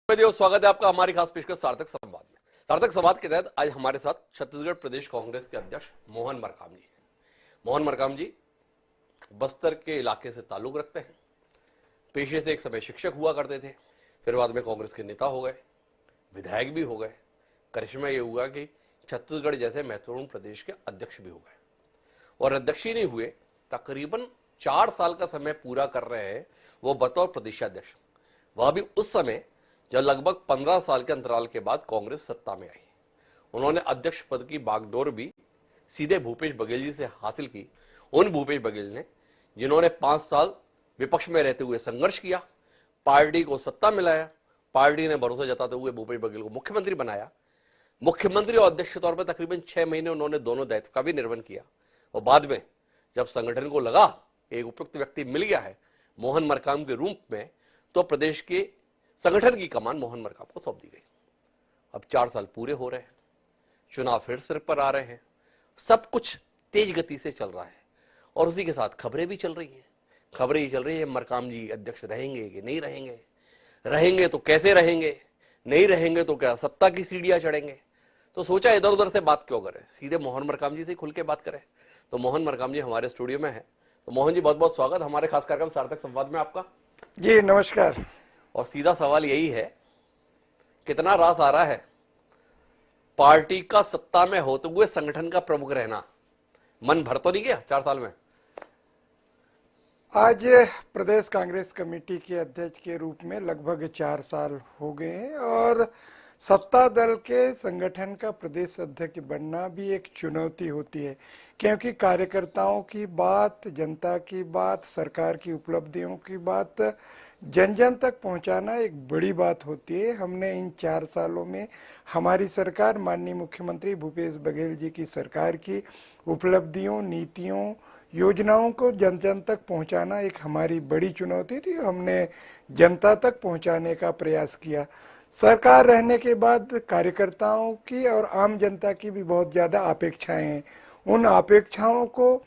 स्वागत है आपका हमारी खास पेशकश सार्थक संवाद में। सार्थक संवाद के तहत आज हमारे साथ छत्तीसगढ़ प्रदेश कांग्रेस के अध्यक्ष मोहन मरकाम जी हैं। मोहन मरकाम जी बस्तर के इलाके से ताल्लुक रखते हैं। पेशे से एक समय शिक्षक हुआ करते थे, फिर बाद में कांग्रेस के नेता हो गए, विधायक भी हो गए। करिश्मा ये हुआ कि छत्तीसगढ़ जैसे महत्वपूर्ण प्रदेश के अध्यक्ष भी हो गए, और अध्यक्ष ही नहीं हुए, तकरीबन 4 साल का समय पूरा कर रहे हैं वो बतौर प्रदेशाध्यक्ष। वह भी उस समय जब लगभग 15 साल के अंतराल के बाद कांग्रेस सत्ता में आई। उन्होंने अध्यक्ष पद की बागडोर भी सीधे भूपेश बघेल जी से हासिल की। उन भूपेश बघेल ने जिन्होंने 5 साल विपक्ष में रहते हुए संघर्ष किया, पार्टी को सत्ता में लाया, पार्टी ने भरोसा जताते हुए भूपेश बघेल को मुख्यमंत्री बनाया। मुख्यमंत्री और अध्यक्ष के तौर पर तकरीबन 6 महीने उन्होंने दोनों दायित्व का भी निर्वहन किया, और बाद में जब संगठन को लगा एक उपयुक्त व्यक्ति मिल गया है मोहन मरकाम के रूप में, तो प्रदेश के संगठन की कमान मोहन मरकाम को सौंप दी गई। अब 4 साल पूरे हो रहे हैं, चुनाव फिर सिर पर आ रहे हैं, सब कुछ तेज गति से चल रहा है, और उसी के साथ खबरें भी चल रही हैं। खबरें ये चल रही है मरकाम जी अध्यक्ष रहेंगे कि नहीं रहेंगे, रहेंगे तो कैसे रहेंगे, नहीं रहेंगे तो क्या सत्ता की सीढ़ियां चढ़ेंगे। तो सोचा इधर उधर से बात क्यों करें, सीधे मोहन मरकाम जी से खुल के बात करें। तो मोहन मरकाम जी हमारे स्टूडियो में है। तो मोहन जी बहुत बहुत स्वागत हमारे खास कार्यक्रम सार्थक संवाद में आपका। जी नमस्कार। और सीधा सवाल यही है, कितना रास आ रहा है पार्टी का सत्ता में होते हुए संगठन का प्रमुख रहना, मन भर तो नहीं गया 4 साल में? आज प्रदेश कांग्रेस कमेटी के अध्यक्ष के रूप में लगभग 4 साल हो गए हैं, और सत्ता दल के संगठन का प्रदेश अध्यक्ष बनना भी एक चुनौती होती है, क्योंकि कार्यकर्ताओं की बात, जनता की बात, सरकार की उपलब्धियों की बात जन जन तक पहुंचाना एक बड़ी बात होती है। हमने इन 4 सालों में हमारी सरकार, माननीय मुख्यमंत्री भूपेश बघेल जी की सरकार की उपलब्धियों, नीतियों, योजनाओं को जन जन तक पहुंचाना एक हमारी बड़ी चुनौती थी। हमने जनता तक पहुंचाने का प्रयास किया। सरकार रहने के बाद कार्यकर्ताओं की और आम जनता की भी बहुत ज़्यादा अपेक्षाएं हैं। उन अपेक्षाओं को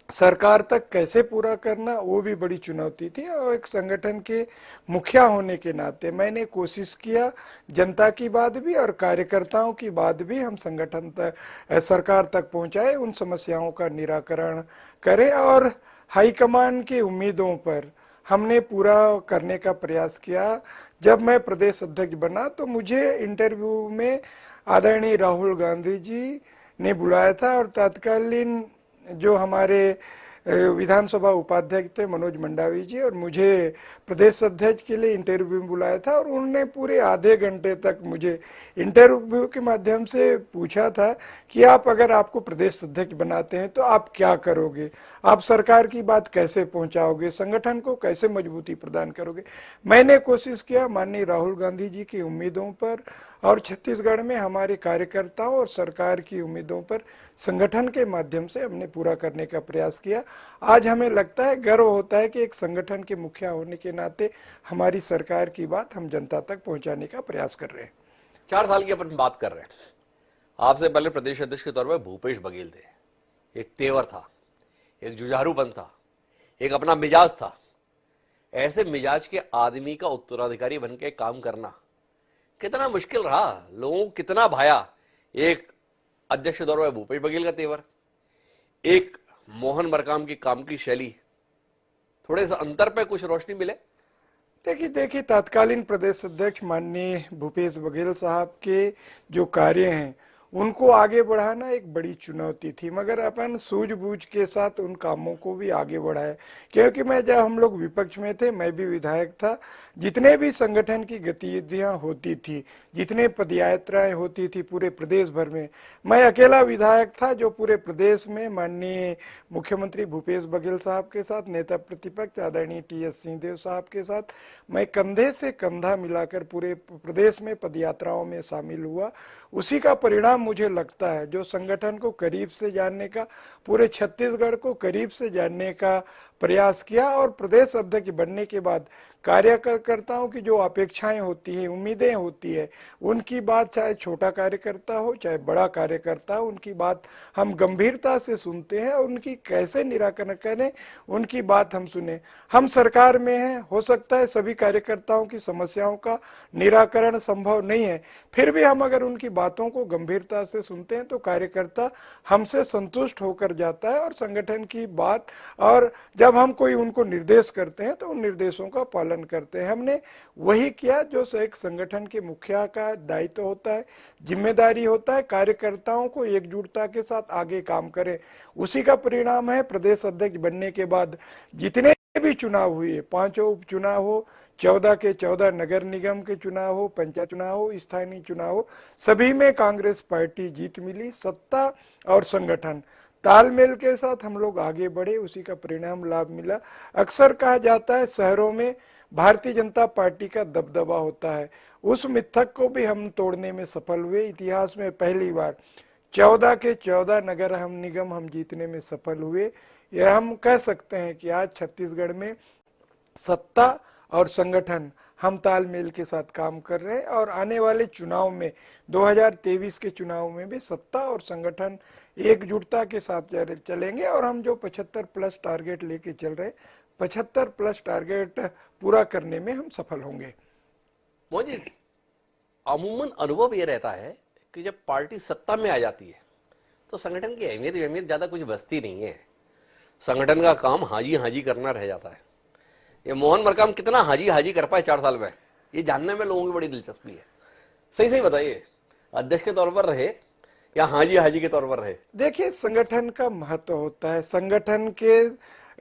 सरकार तक कैसे पूरा करना, वो भी बड़ी चुनौती थी। और एक संगठन के मुखिया होने के नाते मैंने कोशिश किया जनता की बात भी और कार्यकर्ताओं की बात भी हम संगठन तक, सरकार तक पहुंचाए, उन समस्याओं का निराकरण करें, और हाईकमान की उम्मीदों पर हमने पूरा करने का प्रयास किया। जब मैं प्रदेश अध्यक्ष बना तो मुझे इंटरव्यू में आदरणीय राहुल गांधी जी ने बुलाया था, और तत्कालीन जो हमारे विधानसभा उपाध्यक्ष थे मनोज मंडावी जी, और मुझे प्रदेश अध्यक्ष के लिए इंटरव्यू में बुलाया था, और उन्होंने पूरे आधे घंटे तक मुझे इंटरव्यू के माध्यम से पूछा था कि आप अगर आपको प्रदेश अध्यक्ष बनाते हैं तो आप क्या करोगे, आप सरकार की बात कैसे पहुंचाओगे, संगठन को कैसे मजबूती प्रदान करोगे। मैंने कोशिश किया माननीय राहुल गांधी जी की उम्मीदों पर और छत्तीसगढ़ में हमारे कार्यकर्ताओं और सरकार की उम्मीदों पर संगठन के माध्यम से हमने पूरा करने का प्रयास किया। आज हमें लगता है, गर्व होता है कि एक संगठन के मुखिया होने के नाते हमारी सरकार की बात हम जनता तक पहुंचाने का प्रयास कर रहे हैं। 4 साल की अपन बात कर रहे हैं। आपसे पहले प्रदेश अध्यक्ष के तौर पर भूपेश बघेल थे। एक तेवर था, एक जुझारूपन था, एक अपना मिजाज था। ऐसे मिजाज के आदमी का उत्तराधिकारी बन के काम करना कितना मुश्किल रहा, लोगों को कितना भाया। एक अध्यक्ष दौर में भूपेश बघेल का तेवर, एक मोहन मरकाम की काम की शैली, थोड़े से अंतर पे कुछ रोशनी मिले? देखिए तत्कालीन प्रदेश अध्यक्ष माननीय भूपेश बघेल साहब के जो कार्य हैं उनको आगे बढ़ाना एक बड़ी चुनौती थी, मगर अपन सूझबूझ के साथ उन कामों को भी आगे बढ़ाए। क्योंकि जब हम लोग विपक्ष में थे, मैं भी विधायक था, जितने भी संगठन की गतिविधियां होती थी, जितने पदयात्राएं होती थी पूरे प्रदेश भर में, मैं अकेला विधायक था जो पूरे प्रदेश में माननीय मुख्यमंत्री भूपेश बघेल साहब के साथ, नेता प्रतिपक्ष आदरणीय टी.एस. सिंहदेव साहब के साथ मैं कंधे से कंधा मिलाकर पूरे प्रदेश में पदयात्राओं में शामिल हुआ। उसी का परिणाम मुझे लगता है, जो संगठन को करीब से जानने का, पूरे छत्तीसगढ़ को करीब से जानने का प्रयास किया, और प्रदेश अध्यक्ष बनने के बाद कार्यकर्ताओं की जो अपेक्षाएं होती हैं, उम्मीदें होती है, उनकी बात चाहे छोटा कार्यकर्ता हो चाहे बड़ा कार्यकर्ता हो, उनकी बात हम गंभीरता से सुनते हैं और उनकी कैसे निराकरण करें उनकी बात हम सुने। हम सरकार में हैं, हो सकता है सभी कार्यकर्ताओं की समस्याओं का निराकरण संभव नहीं है, फिर भी हम अगर उनकी बातों को गंभीरता से सुनते हैं तो कार्यकर्ता हमसे संतुष्ट होकर जाता है और संगठन की बात, और जब हम कोई उनको निर्देश करते हैं तो उन निर्देशों का पालन करते हैं। हमने वही किया जो एक संगठन के मुखिया का दायित्व होता है, जिम्मेदारी होता है, कार्यकर्ताओं को एकजुटता के साथ आगे काम करें। उसी का परिणाम है प्रदेश अध्यक्ष बनने के बाद जितने भी चुनाव हुए, 5 उपचुनाव हो, 14 के 14 नगर निगम के चुनाव हो, पंचायत चुनाव हो, स्थानीय चुनाव हो, सभी में कांग्रेस पार्टी जीत मिली। सत्ता और संगठन तालमेल के साथ हम लोग आगे बढ़े, उसी का परिणाम लाभ मिला। अक्सर कहा जाता है शहरों में भारतीय जनता पार्टी का दबदबा होता है, उस मिथक को भी हम तोड़ने में सफल हुए। इतिहास में पहली बार 14 के 14 नगर हम निगम हम जीतने में सफल हुए। यह हम कह सकते हैं कि आज छत्तीसगढ़ में सत्ता और संगठन हम तालमेल के साथ काम कर रहे हैं और आने वाले चुनाव में 2023 के चुनाव में भी सत्ता और संगठन एकजुटता के साथ चलेंगे और हम जो 75+ टारगेट लेके चल रहे हैं, 75+ टारगेट पूरा करने में हम सफल होंगे। मोहन जी, अमूमन अनुभव ये रहता है कि जब पार्टी सत्ता में आ जाती है तो संगठन की अहमियत ज्यादा कुछ बचती नहीं है। संगठन का काम हाजी हाजी करना रह जाता है। ये मोहन मरकाम कितना हाजी हाजी कर पाए 4 साल में, ये जानने में लोगों की बड़ी दिलचस्पी है। सही सही बताइए, अध्यक्ष के तौर पर रहे या हाजी हाजी के तौर पर रहे? देखिए, संगठन का महत्व होता है, संगठन के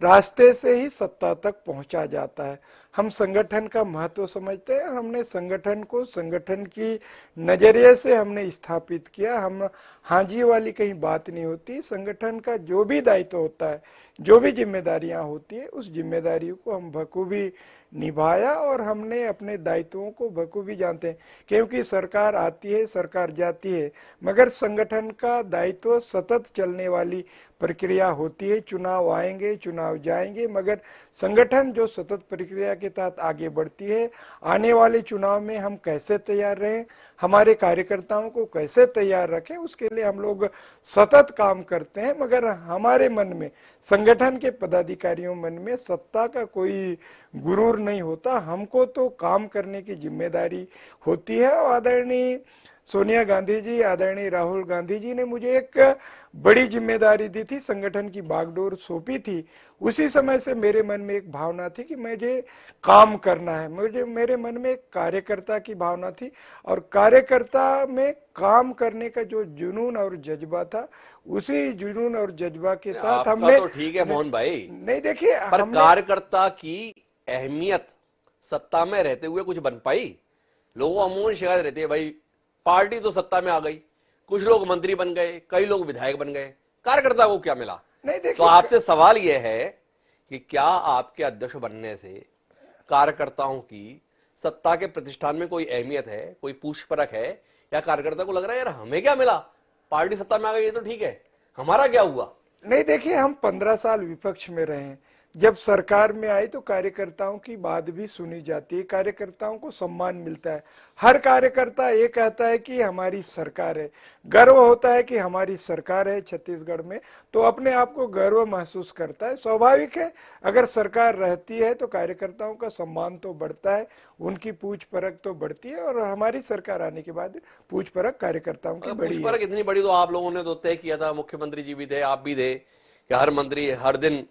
रास्ते से ही सत्ता तक पहुंचा जाता है। हम संगठन का महत्व समझते हैं, हमने संगठन को संगठन की नजरिए से हमने स्थापित किया। हम हाजी वाली कहीं बात नहीं होती। संगठन का जो भी दायित्व होता है, जो भी जिम्मेदारियां होती है, उस जिम्मेदारियों को हम बखूबी निभाया और हमने अपने दायित्वों को बखूबी जानते हैं। क्योंकि सरकार आती है, सरकार जाती है, मगर संगठन का दायित्व सतत चलने वाली प्रक्रिया होती है। चुनाव आएंगे, चुनाव जाएंगे, मगर संगठन जो सतत प्रक्रिया के तहत आगे बढ़ती है। आने वाले चुनाव में हम कैसे तैयार रहें, हमारे कार्यकर्ताओं को कैसे तैयार रखें, उसके लिए हम लोग सतत काम करते हैं। मगर हमारे मन में, संगठन के पदाधिकारियों मन में सत्ता का कोई गुरूर नहीं होता। हमको तो काम करने की जिम्मेदारी होती है। और आदरणीय सोनिया गांधी जी, आदरणीय राहुल गांधी जी ने मुझे एक बड़ी जिम्मेदारी दी थी, संगठन की बागडोर सौंपी थी। उसी समय से मेरे मन में एक भावना थी कि मुझे काम करना है। मेरे मन में एक कार्यकर्ता की भावना थी और कार्यकर्ता में काम करने का जो जुनून और जज्बा था, उसी जुनून और जज्बा के तहत हमने। तो ठीक है मोहन भाई, नहीं देखिए, पर कार्यकर्ता की अहमियत सत्ता में रहते हुए कुछ बन पाई? लोगों को अमूमन शिकायत रहती है, भाई पार्टी तो सत्ता में आ गई, कुछ लोग मंत्री बन गए, कई लोग विधायक बन गए, कार्यकर्ता को क्या मिला? नहीं देखिए, तो आपसे सवाल यह है कि क्या आपके अध्यक्ष बनने से कार्यकर्ताओं की सत्ता के प्रतिष्ठान में कोई अहमियत है, कोई पूछ परख है, या कार्यकर्ता को लग रहा है यार हमें क्या मिला, पार्टी सत्ता में आ गई तो ठीक है, हमारा क्या हुआ? नहीं देखिए, हम 15 साल विपक्ष में रहे हैं। जब सरकार में आई तो कार्यकर्ताओं की बात भी सुनी जाती है, कार्यकर्ताओं को सम्मान मिलता है। हर कार्यकर्ता ये कहता है कि हमारी सरकार है, गर्व होता है कि हमारी सरकार है छत्तीसगढ़ में, तो अपने आप को गर्व महसूस करता है। स्वाभाविक है, अगर सरकार रहती है तो कार्यकर्ताओं का सम्मान तो बढ़ता है, उनकी पूछ परख तो बढ़ती है। और हमारी सरकार आने के बाद पूछ परख कार्यकर्ताओं की बढ़ी है। पूछ परख इतनी बड़ी तो आप लोगों ने तो तय किया था, मुख्यमंत्री जी भी थे, आप भी थे, कि हर मंत्री हर दिन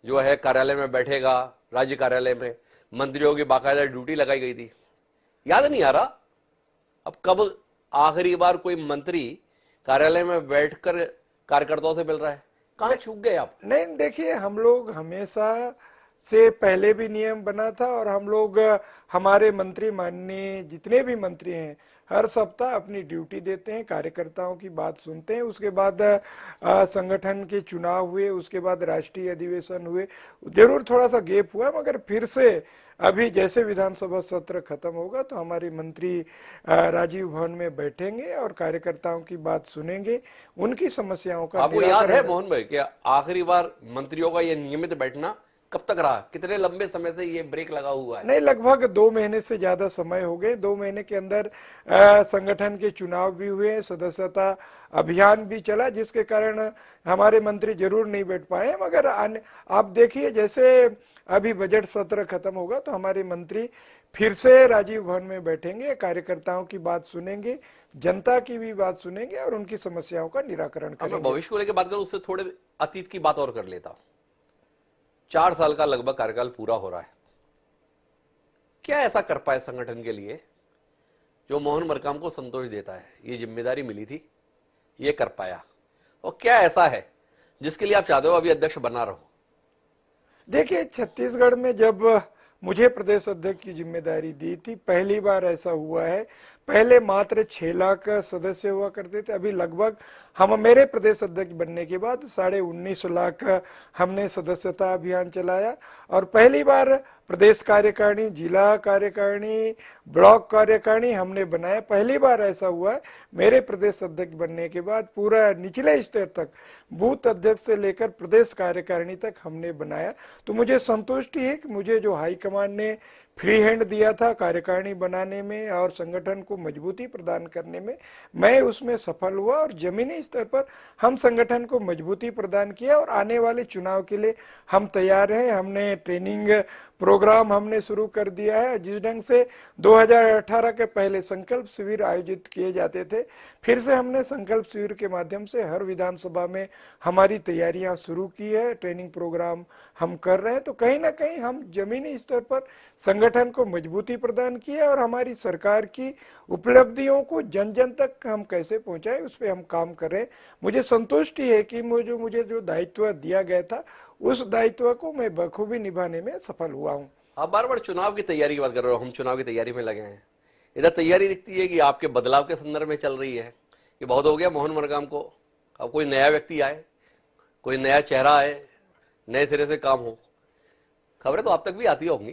जो है कार्यालय में बैठेगा, राज्य कार्यालय में मंत्रियों की बाकायदा ड्यूटी लगाई गई थी। याद नहीं आ रहा अब कब आखिरी बार कोई मंत्री कार्यालय में बैठकर कार्यकर्ताओं से मिल रहा है? कहां चूक गए आप? नहीं देखिए, हम लोग हमेशा से पहले भी नियम बना था और हम लोग, हमारे मंत्री माननीय जितने भी मंत्री हैं, हर सप्ताह अपनी ड्यूटी देते हैं, कार्यकर्ताओं की बात सुनते हैं। उसके बाद संगठन के चुनाव हुए, उसके बाद राष्ट्रीय अधिवेशन हुए, जरूर थोड़ा सा गैप हुआ, मगर फिर से अभी जैसे विधानसभा सत्र खत्म होगा तो हमारे मंत्री राजीव भवन में बैठेंगे और कार्यकर्ताओं की बात सुनेंगे, उनकी समस्याओं का आपको याद है मोहन भाई कि आखिरी बार मंत्रियों का यह नियमित बैठना कब तक रहा, कितने लंबे समय से ये ब्रेक लगा हुआ है? नहीं, लगभग 2 महीने से ज्यादा समय हो गए। 2 महीने के अंदर संगठन के चुनाव भी हुए, सदस्यता अभियान भी चला, जिसके कारण हमारे मंत्री जरूर नहीं बैठ पाए, मगर आप देखिए जैसे अभी बजट सत्र खत्म होगा तो हमारे मंत्री फिर से राजीव भवन में बैठेंगे, कार्यकर्ताओं की बात सुनेंगे, जनता की भी बात सुनेंगे और उनकी समस्याओं का निराकरण मैं करेंगे। भविष्य को लेकर बात करूं, उससे थोड़े अतीत की बात और कर लेता हूं। 4 साल का लगभग कार्यकाल पूरा हो रहा है, क्या ऐसा कर पाए संगठन के लिए जो मोहन मरकाम को संतोष देता है? ये जिम्मेदारी मिली थी, ये कर पाया, और क्या ऐसा है जिसके लिए आप चाहते हो अभी अध्यक्ष बना रहो? देखिए, छत्तीसगढ़ में जब मुझे प्रदेश अध्यक्ष की जिम्मेदारी दी थी, पहली बार ऐसा हुआ है। पहले मात्र 6 लाख सदस्य हुआ करते थे, अभी लगभग हम मेरे प्रदेश अध्यक्ष बनने के बाद 19.5 लाख हमने सदस्यता अभियान चलाया। और पहली बार प्रदेश कार्यकारिणी, जिला कार्यकारिणी, ब्लॉक कार्यकारिणी हमने बनाया। पहली बार ऐसा हुआ है मेरे प्रदेश अध्यक्ष बनने के बाद, पूरा निचले स्तर तक, बूथ अध्यक्ष से लेकर प्रदेश कार्यकारिणी तक हमने बनाया। तो मुझे संतुष्टि है कि मुझे जो हाईकमान ने फ्री हैंड दिया था कार्यकारिणी बनाने में और संगठन को मजबूती प्रदान करने में, मैं उसमें सफल हुआ और जमीनी स्तर पर हम संगठन को मजबूती प्रदान किया। और आने वाले चुनाव के लिए हम तैयार हैं। हमने ट्रेनिंग प्रोग्राम हमने शुरू कर दिया है। जिस ढंग से 2018 के पहले संकल्प शिविर आयोजित किए जाते थे, फिर से हमने संकल्प शिविर के माध्यम से हर विधानसभा में हमारी तैयारियां शुरू की है, ट्रेनिंग प्रोग्राम हम कर रहे हैं। तो कहीं ना कहीं हम जमीनी स्तर पर संगठन को मजबूती प्रदान की है और हमारी सरकार की उपलब्धियों को जन जन तक हम कैसे पहुंचाएं, उस पर हम काम कर रहे हैं। मुझे संतुष्टि है कि मुझे जो दायित्व दिया गया था, उस दायित्व को मैं बखूबी निभाने में सफल हुआ हूं। आप बार बार चुनाव की तैयारी की बात कर रहे हो, हम चुनाव की तैयारी में लगे हैं। इधर तैयारी दिखती है कि आपके बदलाव के संदर्भ में चल रही है कि बहुत हो गया मोहन मरकाम को, अब कोई नया व्यक्ति आए, कोई नया चेहरा आए, नए सिरे से काम हो। खबरें तो आप तक भी आती होंगी,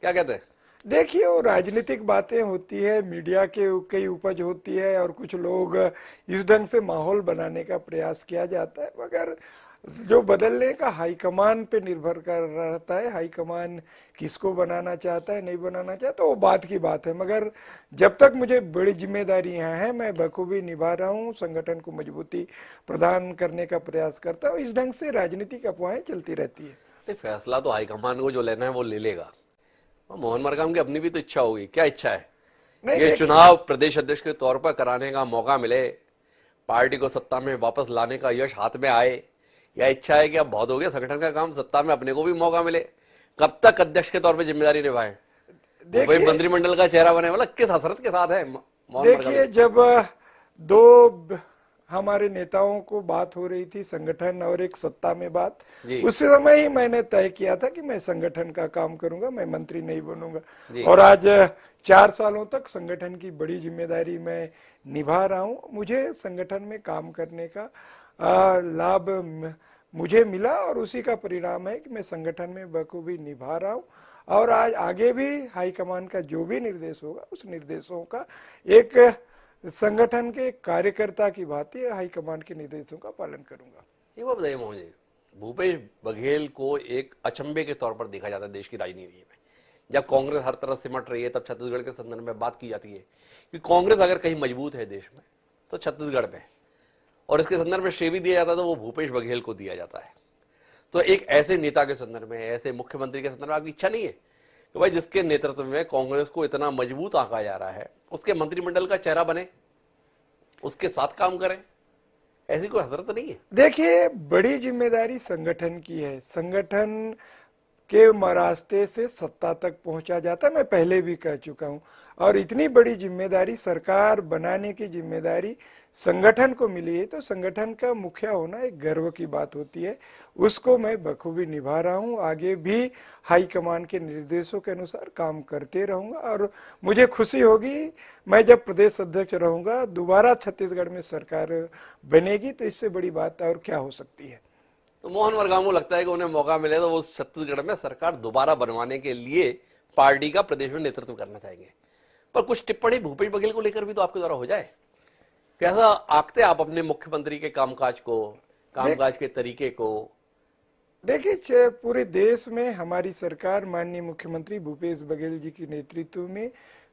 क्या कहते हैं? देखिए, वो राजनीतिक बातें होती है, मीडिया के कई उपज होती है और कुछ लोग इस ढंग से माहौल बनाने का प्रयास किया जाता है, मगर जो बदलने का हाईकमान पे निर्भर कर रहता है। हाईकमान किसको बनाना चाहता है, नहीं बनाना चाहता, वो बात की बात है। मगर जब तक मुझे बड़ी जिम्मेदारियां हैं, मैं बखूबी निभा रहा हूँ, संगठन को मजबूती प्रदान करने का प्रयास करता हूँ। इस ढंग से राजनीतिक अफवाहें चलती रहती है। नहीं, फैसला तो हाईकमान को जो लेना है वो ले लेगा। और मोहन मरकाम की अपनी भी तो इच्छा होगी, क्या इच्छा है? नहीं, ये चुनाव प्रदेश अध्यक्ष के तौर पर कराने का मौका मिले, पार्टी को सत्ता में वापस लाने का यश हाथ में आए, या इच्छा है कि अब बहुत हो गया संगठन का काम, सत्ता में अपने को भी मौका मिले? कब तक अध्यक्ष के तौर पर जिम्मेदारी निभाए, भाई मंत्रिमंडल का चेहरा बने? मतलब किस हसरत के साथ है मोहन मरकाम? देखिए, जब दो हमारे नेताओं को बात हो रही थी, संगठन और एक सत्ता में बात, उस समय ही मैंने तय किया था कि मैं संगठन का काम करूंगा, मैं मंत्री नहीं बनूंगा। और आज 4 सालों तक संगठन की बड़ी जिम्मेदारी मैं निभा रहा हूं। मुझे संगठन में काम करने का लाभ मुझे मिला और उसी का परिणाम है कि मैं संगठन में बखूबी निभा रहा हूं। और आज आगे भी हाईकमान का जो भी निर्देश होगा, उस निर्देशों का एक संगठन के कार्यकर्ता की भांति हाईकमान के निर्देशों का पालन करूंगा। ये बात बताइए मोहन जी, भूपेश बघेल को एक अचंभे के तौर पर देखा जाता है देश की राजनीति में। जब कांग्रेस हर तरह सिमट रही है, तब छत्तीसगढ़ के संदर्भ में बात की जाती है कि कांग्रेस अगर कहीं मजबूत है देश में तो छत्तीसगढ़ में, और इसके संदर्भ में श्रेय भी दिया जाता है तो वो भूपेश बघेल को दिया जाता है। तो एक ऐसे नेता के संदर्भ में, ऐसे मुख्यमंत्री के संदर्भ में आपकी इच्छा नहीं है कि भाई जिसके नेतृत्व में कांग्रेस को इतना मजबूत आंका जा रहा है, उसके मंत्रिमंडल का चेहरा बने, उसके साथ काम करें? ऐसी कोई हजरत नहीं है? देखिए, बड़ी जिम्मेदारी संगठन की है। संगठन के रास्ते से सत्ता तक पहुंचा जाता है, मैं पहले भी कह चुका हूं। और इतनी बड़ी जिम्मेदारी, सरकार बनाने की जिम्मेदारी संगठन को मिली है, तो संगठन का मुखिया होना एक गर्व की बात होती है। उसको मैं बखूबी निभा रहा हूं, आगे भी हाईकमान के निर्देशों के अनुसार काम करते रहूंगा। और मुझे खुशी होगी, मैं जब प्रदेश अध्यक्ष रहूंगा, दोबारा छत्तीसगढ़ में सरकार बनेगी, तो इससे बड़ी बात और क्या हो सकती है। तो मोहन मरकाम को लगता है कि उन्हें मौका मिले तो वो छत्तीसगढ़ में सरकार दोबारा बनवाने के लिए पार्टी का प्रदेश में नेतृत्व करना चाहेंगे। पर कुछ टिप्पणी भूपेश बघेल को लेकर भी तो आपके द्वारा हो जाए, कैसा आंकते आप अपने मुख्यमंत्री के कामकाज को, कामकाज के तरीके को? देखिए, पूरे देश में हमारी सरकार माननीय मुख्यमंत्री भूपेश बघेल जी की नेतृत्व में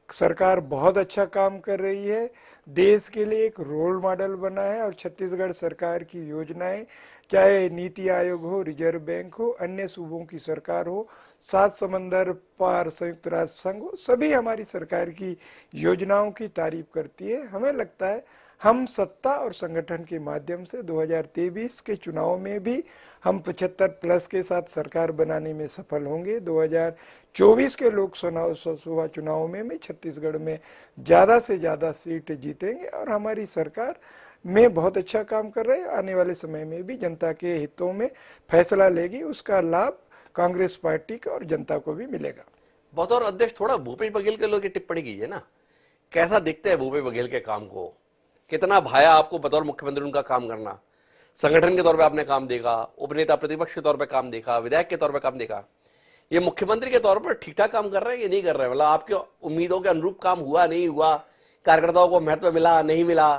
सरकार बहुत अच्छा काम कर रही है। देश के लिए एक रोल मॉडल बना है और छत्तीसगढ़ सरकार की योजनाएं, चाहे नीति आयोग हो, रिजर्व बैंक हो, अन्य सूबों की सरकार हो, सात समंदर पार संयुक्त राष्ट्र संघ हो, सभी हमारी सरकार की योजनाओं की तारीफ करती है। हमें लगता है हम सत्ता और संगठन के माध्यम से 2023 के चुनाव में भी हम 75+ के साथ सरकार बनाने में सफल होंगे। 2024 के लोकसभा चुनाव में भी छत्तीसगढ़ में ज़्यादा से ज़्यादा सीट जीतेंगे और हमारी सरकार में बहुत अच्छा काम कर रहे हैं। आने वाले समय में भी जनता के हितों में फैसला लेगी, उसका लाभ कांग्रेस पार्टी को और जनता को भी मिलेगा। बतौर अध्यक्ष थोड़ा भूपेश बघेल के लोग टिप्पणी कीजिए ना, कैसा दिखते हैं भूपेश बघेल के काम को, कितना भाया आपको बतौर मुख्यमंत्री उनका काम करना, संगठन के तौर पे आपने काम देखा, उपनेता प्रतिपक्ष के तौर पे काम देखा, विधायक के तौर पे काम देखा, ये मुख्यमंत्री के तौर पर ठीक ठाक काम कर रहे हैं ये नहीं कर रहे हैं? मतलब आपके उम्मीदों के अनुरूप काम हुआ नहीं हुआ, कार्यकर्ताओं को महत्व मिला नहीं मिला,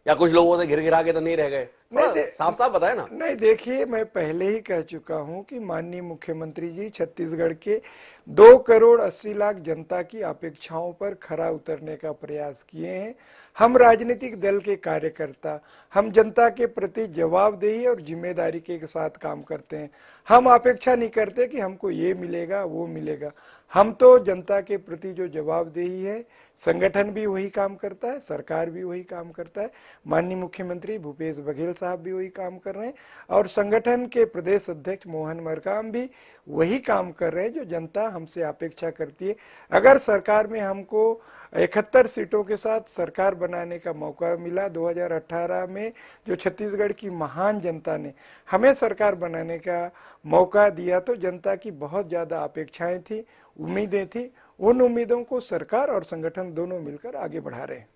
या कुछ लोगों ने घिर घिरा के तो नहीं रह गए? साफ साफ बताए ना। नहीं, देखिए, मैं पहले ही कह चुका हूं कि माननीय मुख्यमंत्री जी छत्तीसगढ़ के 2,80,00,000 जनता की अपेक्षाओं पर खरा उतरने का प्रयास किए हैं। हम राजनीतिक दल के कार्यकर्ता, हम जनता के प्रति जवाबदेही और जिम्मेदारी के साथ काम करते हैं। हम अपेक्षा नहीं करते कि हमको ये मिलेगा वो मिलेगा। हम तो जनता के प्रति जो जवाबदेही है, संगठन भी वही काम करता है, सरकार भी वही काम करता है, माननीय मुख्यमंत्री भूपेश बघेल साहब भी वही काम कर रहे हैं और संगठन के प्रदेश अध्यक्ष मोहन मरकाम भी वही काम कर रहे हैं जो जनता हमसे अपेक्षा करती है। अगर सरकार में हमको 71 सीटों के साथ सरकार बनाने का मौका मिला 2018 में, जो छत्तीसगढ़ की महान जनता ने हमें सरकार बनाने का मौका दिया, तो जनता की बहुत ज़्यादा अपेक्षाएं थी, उम्मीदें थी। उन उम्मीदों को सरकार और संगठन दोनों मिलकर आगे बढ़ा रहे हैं।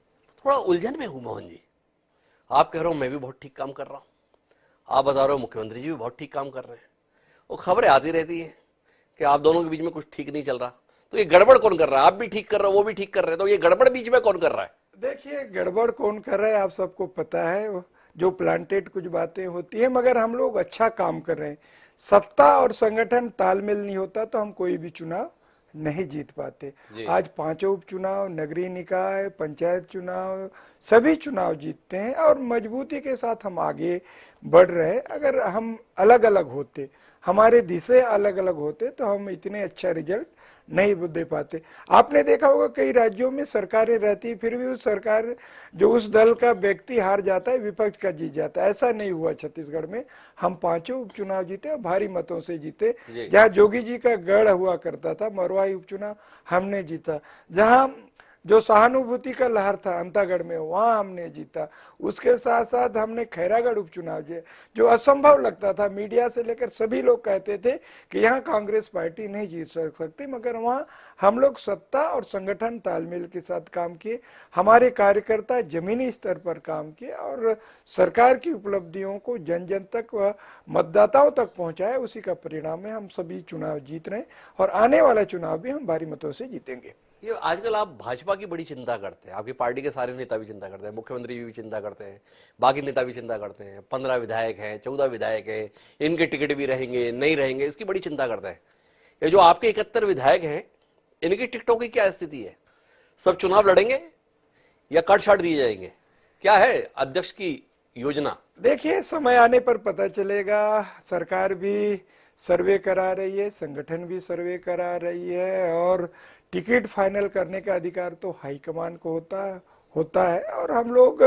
थोड़ा उलझन में हूं मोहन जी, आप कह रहे हो मैं भी बहुत ठीक काम कर रहा हूं, आप बता रहे हो मुख्यमंत्री जी भी बहुत ठीक काम कर रहे हैं, वो खबरें आती रहती है कि आप दोनों के बीच में कुछ ठीक नहीं चल रहा, तो ये गड़बड़ कौन कर रहा है? आप भी ठीक कर रहे हो, वो भी ठीक कर रहे हैं, तो ये गड़बड़ बीच में कौन कर रहा है? देखिए, गड़बड़ कौन कर रहा है आप सबको पता है, जो प्लांटेड कुछ बातें होती है, मगर हम लोग अच्छा काम कर रहे हैं। सत्ता और संगठन तालमेल नहीं होता तो हम कोई भी चुनाव नहीं जीत पाते। आज 5 उपचुनाव, नगरीय निकाय, पंचायत चुनाव, सभी चुनाव जीतते हैं और मजबूती के साथ हम आगे बढ़ रहे हैं। अगर हम अलग अलग होते, हमारे दिशे अलग अलग होते, तो हम इतने अच्छा रिजल्ट नहीं दे पाते। आपने देखा होगा कई राज्यों में सरकारें रहती, फिर भी उस सरकार जो उस दल का व्यक्ति हार जाता है, विपक्ष का जीत जाता है। ऐसा नहीं हुआ छत्तीसगढ़ में। हम 5 उपचुनाव जीते और भारी मतों से जीते। जहाँ जोगी जी का गढ़ हुआ करता था, मरवाही उपचुनाव हमने जीता। जहाँ जो सहानुभूति का लहर था अंतागढ़ में, वहां हमने जीता। उसके साथ साथ हमने खैरागढ़ उपचुनाव जो असंभव लगता था, मीडिया से लेकर सभी लोग कहते थे कि यहाँ कांग्रेस पार्टी नहीं जीत सकती, मगर वहाँ हम लोग सत्ता और संगठन तालमेल के साथ काम किए। हमारे कार्यकर्ता जमीनी स्तर पर काम किए और सरकार की उपलब्धियों को जन जन तक व मतदाताओं तक पहुँचाए। उसी का परिणाम है हम सभी चुनाव जीत रहे हैं और आने वाला चुनाव भी हम भारी मतों से जीतेंगे। ये आजकल आप भाजपा की बड़ी चिंता करते हैं, आपकी पार्टी के सारे नेता भी चिंता करते हैं, मुख्यमंत्री भी चिंता करते हैं, बाकी नेता भी चिंता करते हैं। 15 विधायक हैं, 14 विधायक हैं, इनके टिकट भी रहेंगे नहीं रहेंगे, इसकी बड़ी चिंता करते हैं। ये जो आपके 71 विधायक हैं, इनकी टिकटों की क्या स्थिति है? सब चुनाव लड़ेंगे या कट छाट दिए जाएंगे? क्या है अध्यक्ष की योजना? देखिए, समय आने पर पता चलेगा। सरकार भी सर्वे करा रही है, संगठन भी सर्वे करा रही है और टिकट फाइनल करने का अधिकार तो हाईकमान को होता है और हम लोग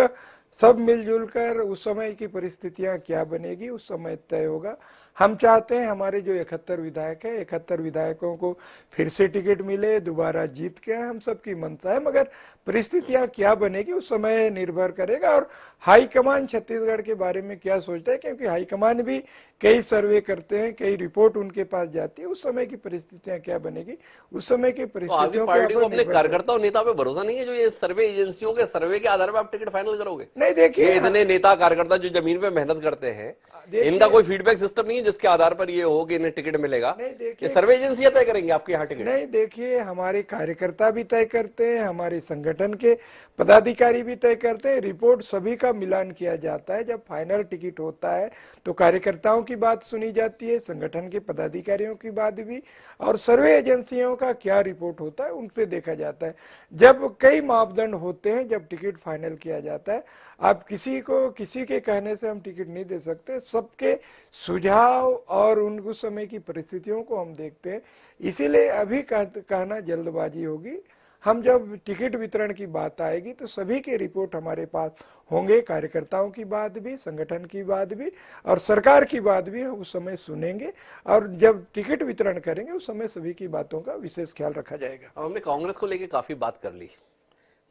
सब मिलजुल कर उस समय की परिस्थितियां क्या बनेगी उस समय तय होगा। हम चाहते हैं हमारे जो 71 विधायक है, 71 विधायकों को फिर से टिकट मिले, दोबारा जीत के, हम सबकी मंशा है, मगर परिस्थितियां क्या बनेगी उस समय निर्भर करेगा। और हाईकमान छत्तीसगढ़ के बारे में क्या सोचता है, क्योंकि हाईकमान भी कई सर्वे करते हैं, कई रिपोर्ट उनके पास जाती है। उस समय की परिस्थितियां क्या बनेगी उस समय की परिस्थितियों पार्टी को अपने कार्यकर्ता और नेता पे भरोसा नहीं है जो ये सर्वे एजेंसियों के सर्वे के आधार पर आप टिकट फाइनल करोगे? नहीं देखिए, ये इतने नेता कार्यकर्ता जो जमीन पे मेहनत करते हैं, देखिए, इनका कोई फीडबैक सिस्टम नहीं है जिसके आधार पर ये हो कि इन्हें टिकट मिलेगा? नहीं ये देखिए, सर्वे एजेंसियां तय करेंगे आपके यहाँ टिकट? नहीं देखिए, हमारे कार्यकर्ता भी तय करते हैं, हमारे संगठन के पदाधिकारी भी तय करते हैं, रिपोर्ट सभी का मिलान किया जाता है। जब फाइनल टिकट होता है तो कार्यकर्ताओं की बात सुनी जाती है, संगठन के पदाधिकारियों की बात भी, और सर्वे एजेंसियों का क्या रिपोर्ट होता है उन पे देखा जाता है। जब कई मापदंड होते हैं, जब टिकट फाइनल किया जाता है, आप किसी को किसी के कहने से हम टिकट नहीं दे सकते, सबके सुझाव और उस समय की परिस्थितियों को हम देखते हैं। इसीलिए अभी कहना जल्दबाजी होगी। हम जब टिकट वितरण की बात आएगी तो सभी के रिपोर्ट हमारे पास होंगे, कार्यकर्ताओं की बात भी, संगठन की बात भी और सरकार की बात भी उस समय सुनेंगे, और जब टिकट वितरण करेंगे उस समय सभी की बातों का विशेष ख्याल रखा जाएगा। अब हमने कांग्रेस को लेकर काफी बात कर ली,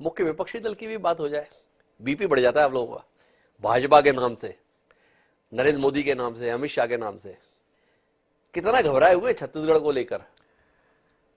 मुख्य विपक्षी दल की भी बात हो जाए। बीपी बढ़ जाता है आप लोगों का, भाजपा के नाम से, नरेंद्र मोदी के नाम से, अमित शाह के नाम से। कितना घबराए हुए छत्तीसगढ़ को लेकर?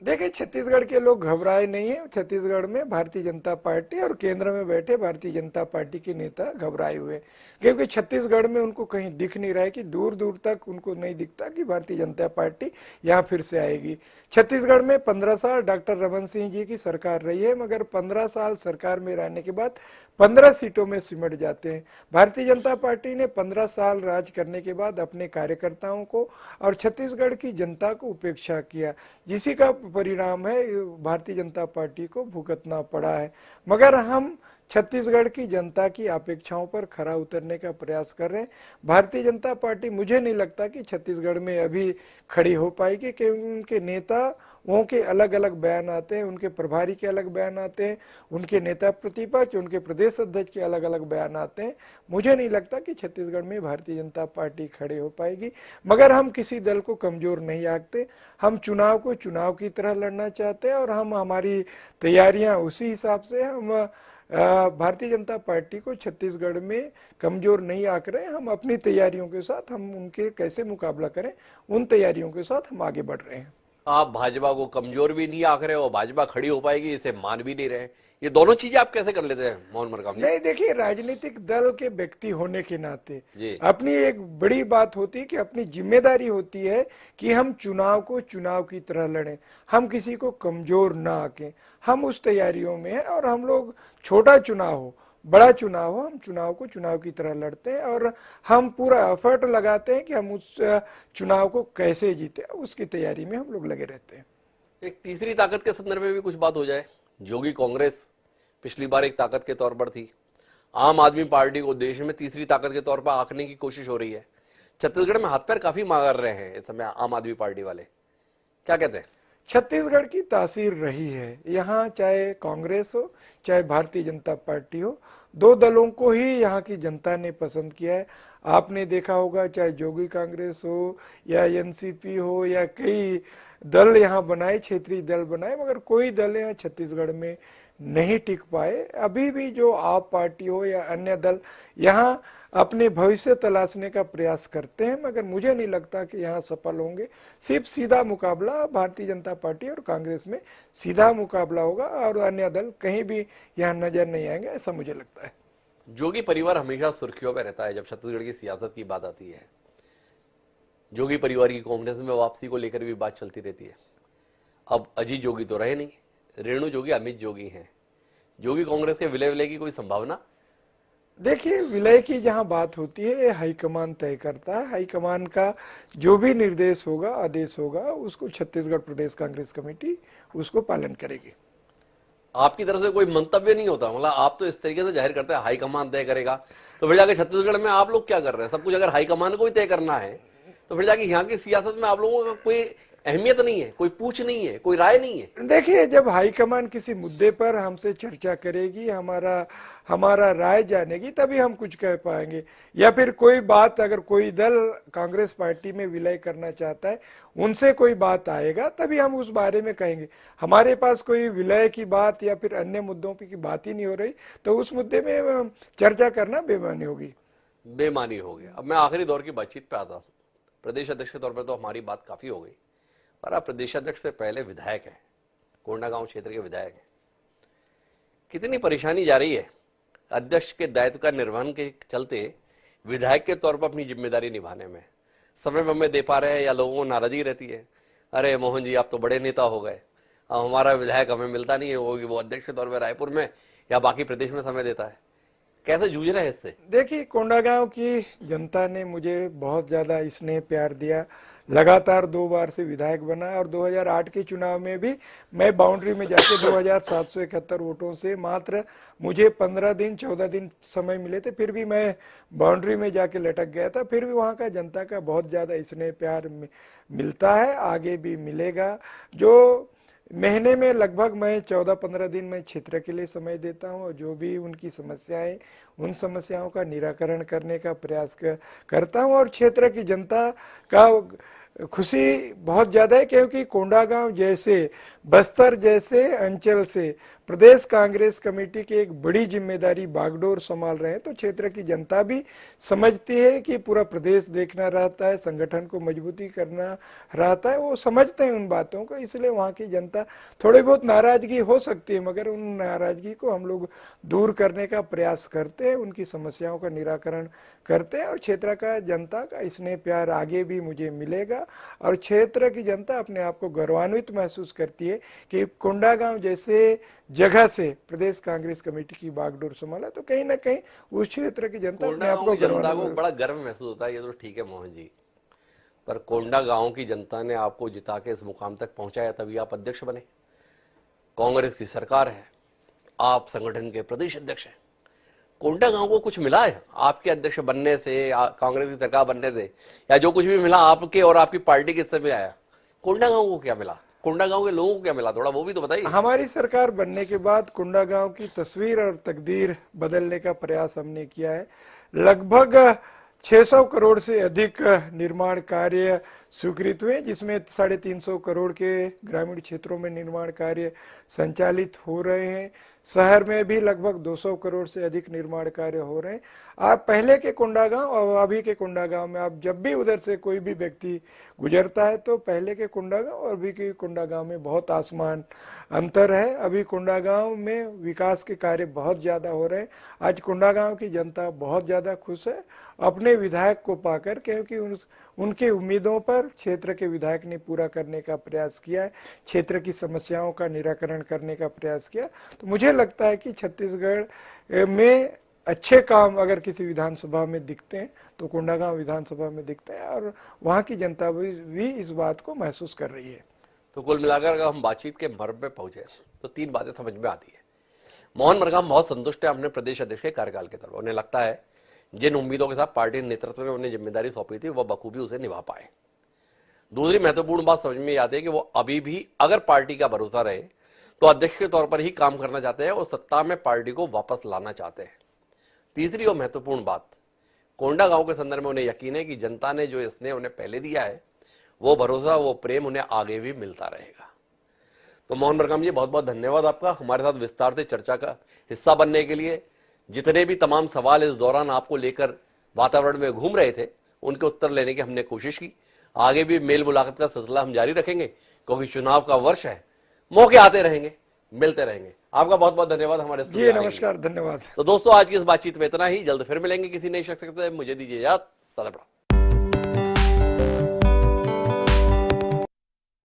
देखिए, छत्तीसगढ़ के लोग घबराए नहीं है। छत्तीसगढ़ में भारतीय जनता पार्टी और केंद्र में बैठे भारतीय जनता पार्टी के नेता घबराए हुए, क्योंकि छत्तीसगढ़ में उनको कहीं दिख नहीं रहा है, कि दूर दूर तक उनको नहीं दिखता कि भारतीय जनता पार्टी यहाँ फिर से आएगी। छत्तीसगढ़ में 15 साल डॉक्टर रमन सिंह जी की सरकार रही है, मगर 15 साल सरकार में रहने के बाद 15 सीटों में सिमट जाते हैं। भारतीय जनता पार्टी ने 15 साल राज करने के बाद अपने कार्यकर्ताओं को और छत्तीसगढ़ की जनता को उपेक्षा किया, जिसी का परिणाम है भारतीय जनता पार्टी को भुगतना पड़ा है। मगर हम छत्तीसगढ़ की जनता की अपेक्षाओं पर खरा उतरने का प्रयास कर रहे हैं। भारतीय जनता पार्टी, मुझे नहीं लगता कि छत्तीसगढ़ में अभी खड़ी हो पाएगी, कि उनके नेताओं के अलग अलग बयान आते हैं, उनके प्रभारी के अलग बयान आते हैं, उनके नेता प्रतिपक्ष, उनके प्रदेश अध्यक्ष के अलग अलग बयान आते हैं। मुझे नहीं लगता कि छत्तीसगढ़ में भारतीय जनता पार्टी खड़े हो पाएगी। मगर हम किसी दल को कमजोर नहीं आंकते, हम चुनाव को चुनाव की तरह लड़ना चाहते हैं, और हम हमारी तैयारियां उसी हिसाब से, हम भारतीय जनता पार्टी को छत्तीसगढ़ में कमजोर नहीं आंक रहे। हम अपनी तैयारियों के साथ, हम उनके कैसे मुकाबला करें उन तैयारियों के साथ हम आगे बढ़ रहे हैं। आप भाजपा को कमजोर भी नहीं आंक रहे हो, भाजपा खड़ी हो पाएगी इसे मान भी नहीं रहे। ये दोनों चीजें आप कैसे कर लेते हैं मोहन मरकाम जी? नहीं देखिए, राजनीतिक दल के व्यक्ति होने के नाते जी। अपनी एक बड़ी बात होती है कि अपनी जिम्मेदारी होती है कि हम चुनाव को चुनाव की तरह लड़ें, हम किसी को कमजोर ना आके। हम उस तैयारियों में हैं, और हम लोग छोटा चुनाव हो बड़ा चुनाव हो, हम चुनाव को चुनाव की तरह लड़ते हैं, और हम पूरा एफर्ट लगाते हैं कि हम उस चुनाव को कैसे जीते, उसकी तैयारी में हम लोग लगे रहते हैं। एक तीसरी ताकत के संदर्भ में भी कुछ बात हो जाए। जोगी कांग्रेस पिछली बार एक ताकत के तौर पर थी, आम आदमी पार्टी को देश में तीसरी ताकत के तौर पर आंकने की कोशिश हो रही है। छत्तीसगढ़ में हाथ पैर काफी मार रहे हैं इस समय आम आदमी पार्टी वाले, क्या कहते हैं? छत्तीसगढ़ की तासीर रही है यहाँ, चाहे कांग्रेस हो चाहे भारतीय जनता पार्टी हो, दो दलों को ही यहाँ की जनता ने पसंद किया है। आपने देखा होगा, चाहे जोगी कांग्रेस हो या एनसीपी हो या कई दल यहाँ बनाए, क्षेत्रीय दल बनाए, मगर कोई दल यहाँ छत्तीसगढ़ में नहीं टिक पाए। अभी भी जो आप पार्टी हो या अन्य दल यहाँ अपने भविष्य तलाशने का प्रयास करते हैं, मगर मुझे नहीं लगता कि यहाँ सफल होंगे। सिर्फ सीधा मुकाबला भारतीय जनता पार्टी और कांग्रेस में सीधा मुकाबला होगा, और अन्य दल कहीं भी यहाँ नजर नहीं आएंगे, ऐसा मुझे लगता है। जोगी परिवार हमेशा सुर्खियों में रहता है जब छत्तीसगढ़ की सियासत की बात आती है। जोगी परिवार की कांग्रेस में वापसी को लेकर भी बात चलती रहती है। अब अजीत जोगी तो रहे नहीं, रेणु जोगी, अमित जोगी हैं। जोगी कांग्रेस के विलय की कोई संभावना? देखिए, विलय की जहां बात होती है, ये हाईकमान तय करता है। हाईकमान का जो भी निर्देश होगा, आदेश होगा, उसको छत्तीसगढ़ प्रदेश कांग्रेस कमेटी उसको पालन करेगी। आपकी तरफ से कोई मंतव्य नहीं होता? मतलब आप तो इस तरीके से जाहिर करते हैं हाईकमान तय करेगा, तो फिर जाके छत्तीसगढ़ में आप लोग क्या कर रहे हैं? सब कुछ अगर हाईकमान को ही तय करना है तो फिर जाके यहाँ की सियासत में आप लोगों का कोई अहमियत नहीं है, कोई पूछ नहीं है, कोई राय नहीं है। देखिए, जब हाईकमान किसी मुद्दे पर हमसे चर्चा करेगी, हमारा राय जानेगी, तभी हम कुछ कह पाएंगे। या फिर कोई बात, अगर कोई दल कांग्रेस पार्टी में विलय करना चाहता है, उनसे कोई बात आएगा, तभी हम उस बारे में कहेंगे। हमारे पास कोई विलय की बात या फिर अन्य मुद्दों की बात ही नहीं हो रही, तो उस मुद्दे में चर्चा करना बेमानी होगी। बेमानी हो गया। अब मैं आखिरी दौर की बातचीत पे आता हूँ। प्रदेश अध्यक्ष के तौर पर तो हमारी बात काफी हो गई, पर आप प्रदेश अध्यक्ष से पहले विधायक हैं, कोंडागांव क्षेत्र के विधायक हैं। कितनी परेशानी जा रही है अध्यक्ष के दायित्व का निर्वहन के चलते विधायक के तौर पर अपनी जिम्मेदारी निभाने में समय में दे पा रहे हैं या लोगों को नाराजगी रहती है, अरे मोहन जी आप तो बड़े नेता हो गए, अब हमारा विधायक हमें मिलता नहीं है, वो अध्यक्ष के तौर पर रायपुर में या बाकी प्रदेश में समय देता है, कैसे जूझ रहे हैं इससे? देखिए, कोंडागांव की जनता ने मुझे बहुत ज़्यादा स्नेह प्यार दिया, लगातार 2 बार से विधायक बना और 2008 के चुनाव में भी मैं बाउंड्री में जाके 2771 वोटों से मात्र मुझे 15 दिन 14 दिन समय मिले थे, फिर भी मैं बाउंड्री में जाके लटक गया था। फिर भी वहाँ का जनता का बहुत ज़्यादा स्नेह प्यार मिलता है, आगे भी मिलेगा। जो महीने में लगभग मैं 14-15 दिन में क्षेत्र के लिए समय देता हूं और जो भी उनकी समस्याएं, उन समस्याओं का निराकरण करने का प्रयास करता हूं। और क्षेत्र की जनता का खुशी बहुत ज़्यादा है, क्योंकि कोंडागांव जैसे, बस्तर जैसे अंचल से प्रदेश कांग्रेस कमेटी की एक बड़ी जिम्मेदारी बागडोर संभाल रहे हैं। तो क्षेत्र की जनता भी समझती है कि पूरा प्रदेश देखना रहता है, संगठन को मजबूती करना रहता है, वो समझते हैं उन बातों को। इसलिए वहाँ की जनता, थोड़ी बहुत नाराजगी हो सकती है, मगर उन नाराजगी को हम लोग दूर करने का प्रयास करते हैं, उनकी समस्याओं का निराकरण करते हैं। और क्षेत्र का जनता का स्नेह प्यार आगे भी मुझे मिलेगा और क्षेत्र की जनता अपने आप को गौरवान्वित महसूस करती है कि कोंडागांव जैसे जगह से प्रदेश कांग्रेस कमेटी की बागडोर संभाला। तो कहीं ना कहीं उस क्षेत्र की जनता अपने आप को जनता को बड़ा गर्व महसूस होता है। ये तो ठीक है मोहन जी, पर कोंडा गांव की जनता ने आपको जिता के इस मुकाम तक पहुंचाया, तभी आप अध्यक्ष बने। कांग्रेस की सरकार है, आप संगठन के प्रदेश अध्यक्ष हैं। कोंडा गांव को कुछ मिला है आपके अध्यक्ष बनने से, कांग्रेस की सरकार बनने से, या जो कुछ भी मिला आपके और आपकी पार्टी के समय आया, कोंडा गांव को क्या मिला? कोंडागांव के लोगों को क्या मिला, थोड़ा वो भी तो बताइए। हमारी सरकार बनने के बाद कोंडागांव की तस्वीर और तकदीर बदलने का प्रयास हमने किया है। लगभग 600 करोड़ से अधिक निर्माण कार्य स्वीकृत हुए, जिसमें 350 करोड़ के ग्रामीण क्षेत्रों में निर्माण कार्य संचालित हो रहे हैं। शहर में भी लगभग 200 करोड़ से अधिक निर्माण कार्य हो रहे हैं। आप पहले के कोंडागांव और अभी के कोंडागांव में, आप जब भी उधर से कोई भी व्यक्ति गुजरता है तो पहले के कोंडागांव और अभी के कोंडागांव में बहुत आसमान अंतर है। अभी कोंडागांव में विकास के कार्य बहुत ज़्यादा हो रहे हैं। आज कोंडागांव की जनता बहुत ज़्यादा खुश है अपने विधायक को पाकर, क्योंकि उनकी उम्मीदों पर क्षेत्र के विधायक ने पूरा करने का प्रयास किया है, क्षेत्र की समस्याओं का निराकरण करने का प्रयास किया। तो मुझे लगता है कि छत्तीसगढ़ में अच्छे काम अगर किसी विधानसभा में दिखते हैं तो कोंडागांव विधानसभा में दिखते हैं, और वहाँ की जनता भी इस बात को महसूस कर रही है। तो कुल मिलाकर अगर हम बातचीत के मर्म में पहुंचे तो 3 बातें समझ में आती है। मोहन मरकाम बहुत संतुष्ट है अपने प्रदेश अध्यक्ष के कार्यकाल के तरफ। उन्हें लगता है जिन उम्मीदों के साथ पार्टी नेतृत्व ने उन्हें जिम्मेदारी सौंपी थी वह बखूबी उसे निभा पाए। दूसरी महत्वपूर्ण बात समझ में आती है कि वो अभी भी अगर पार्टी का भरोसा रहे तो अध्यक्ष के तौर पर ही काम करना चाहते हैं और सत्ता में पार्टी को वापस लाना चाहते हैं। तीसरी और महत्वपूर्ण बात, कोंडा गांव के संदर्भ में उन्हें यकीन है कि जनता ने जो स्नेह उन्हें पहले दिया है, वो भरोसा, वो प्रेम उन्हें आगे भी मिलता रहेगा। तो मोहन मरकाम जी, बहुत बहुत धन्यवाद आपका हमारे साथ विस्तार से चर्चा का हिस्सा बनने के लिए। जितने भी तमाम सवाल इस दौरान आपको लेकर वातावरण में घूम रहे थे, उनके उत्तर लेने की हमने कोशिश की। आगे भी मेल मुलाकात का सिलसिला हम जारी रखेंगे, क्योंकि चुनाव का वर्ष है, मौके आते रहेंगे, मिलते रहेंगे। आपका बहुत बहुत धन्यवाद हमारे जी नमस्कार, धन्यवाद। तो दोस्तों, आज की इस बातचीत में इतना ही। जल्द फिर मिलेंगे किसी नई शख्सियत से। मुझे दीजिए इजाजत। सदा प्रणाम।